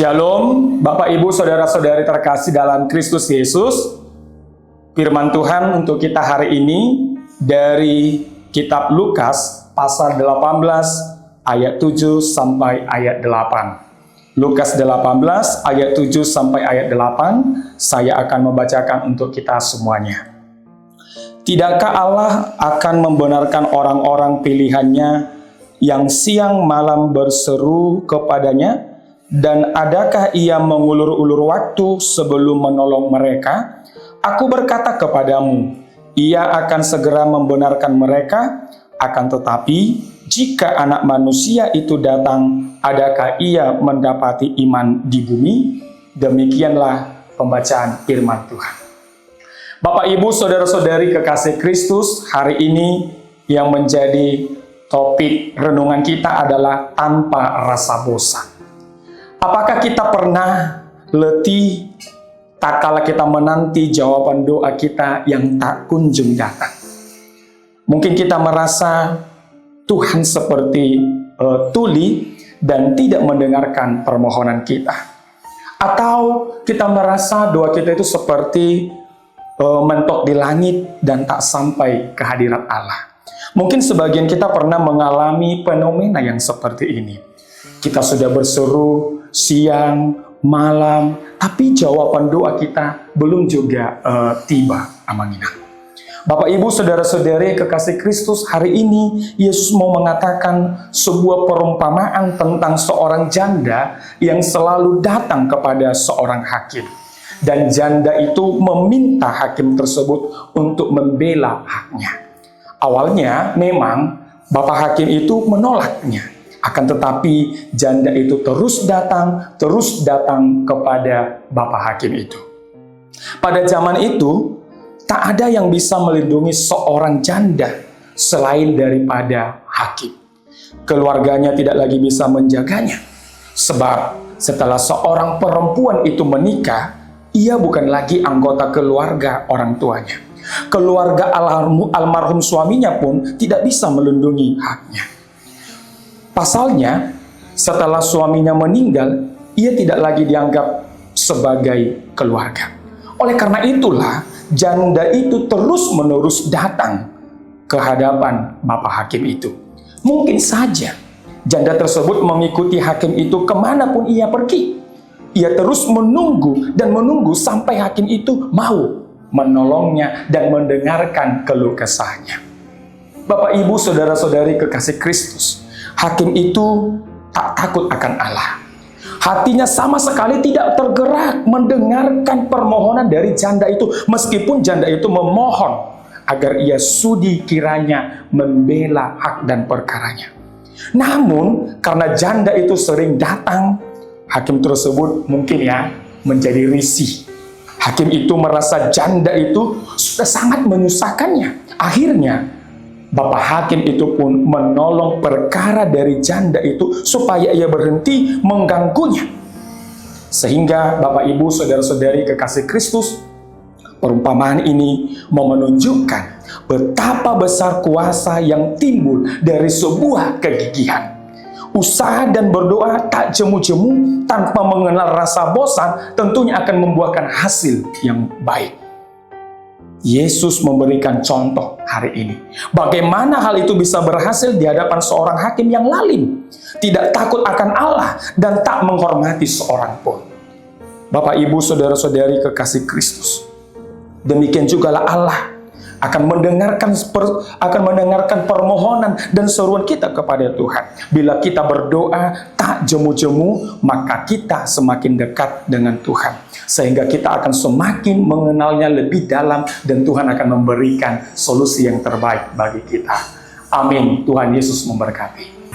Shalom, Bapak Ibu Saudara-saudari terkasih dalam Kristus Yesus. Firman Tuhan untuk kita hari ini dari kitab Lukas pasal 18 ayat 7 sampai ayat 8. Lukas 18 ayat 7 sampai ayat 8, saya akan membacakan untuk kita semuanya. Tidakkah Allah akan membenarkan orang-orang pilihannya yang siang malam berseru kepadanya? Dan adakah ia mengulur-ulur waktu sebelum menolong mereka? Aku berkata kepadamu, ia akan segera membenarkan mereka. Akan tetapi, jika anak manusia itu datang, adakah ia mendapati iman di bumi? Demikianlah pembacaan firman Tuhan. Bapak, Ibu, Saudara-saudari kekasih Kristus, hari ini yang menjadi topik renungan kita adalah tanpa rasa bosan. Apakah kita pernah letih tak kala kita menanti jawaban doa kita yang tak kunjung datang? Mungkin kita merasa Tuhan seperti tuli dan tidak mendengarkan permohonan kita. Atau kita merasa doa kita itu seperti mentok di langit dan tak sampai ke hadirat Allah. Mungkin sebagian kita pernah mengalami fenomena yang seperti ini. Kita sudah berseru siang, malam, tapi jawaban doa kita belum juga tiba. Amanginah. Bapak, Ibu, Saudara-saudari kekasih Kristus, hari ini Yesus mau mengatakan sebuah perumpamaan tentang seorang janda yang selalu datang kepada seorang hakim. Dan janda itu meminta hakim tersebut untuk membela haknya. Awalnya memang Bapak hakim itu menolaknya. Akan tetapi janda itu terus datang kepada Bapak hakim itu. Pada zaman itu, tak ada yang bisa melindungi seorang janda selain daripada hakim. Keluarganya tidak lagi bisa menjaganya. Sebab setelah seorang perempuan itu menikah, ia bukan lagi anggota keluarga orang tuanya. Keluarga almarhum suaminya pun tidak bisa melindungi haknya. Pasalnya, setelah suaminya meninggal, ia tidak lagi dianggap sebagai keluarga. Oleh karena itulah, janda itu terus-menerus datang ke hadapan Bapak hakim itu. Mungkin saja, janda tersebut mengikuti hakim itu kemanapun ia pergi. Ia terus menunggu dan menunggu sampai hakim itu mau menolongnya dan mendengarkan keluh kesahnya. Bapak, Ibu, Saudara-saudari kekasih Kristus, hakim itu tak takut akan Allah. Hatinya sama sekali tidak tergerak mendengarkan permohonan dari janda itu, meskipun janda itu memohon agar ia sudi kiranya membela hak dan perkaranya. Namun, karena janda itu sering datang, hakim tersebut mungkin menjadi risih. Hakim itu merasa janda itu sudah sangat menyusahkannya. Akhirnya, Bapak hakim itu pun menolong perkara dari janda itu supaya ia berhenti mengganggunya. Sehingga Bapak, Ibu, Saudara-saudari kekasih Kristus, perumpamaan ini mau menunjukkan betapa besar kuasa yang timbul dari sebuah kegigihan. Usaha dan berdoa tak jemu-jemu tanpa mengenal rasa bosan tentunya akan membuahkan hasil yang baik. Yesus memberikan contoh hari ini. Bagaimana hal itu bisa berhasil di hadapan seorang hakim yang lalim, tidak takut akan Allah, dan tak menghormati seorang pun. Bapak, Ibu, Saudara-saudari kekasih Kristus, demikian jugalah Allah akan mendengarkan permohonan dan seruan kita kepada Tuhan. Bila kita berdoa tak jemu-jemu, maka kita semakin dekat dengan Tuhan. Sehingga kita akan semakin mengenalnya lebih dalam dan Tuhan akan memberikan solusi yang terbaik bagi kita. Amin. Tuhan Yesus memberkati.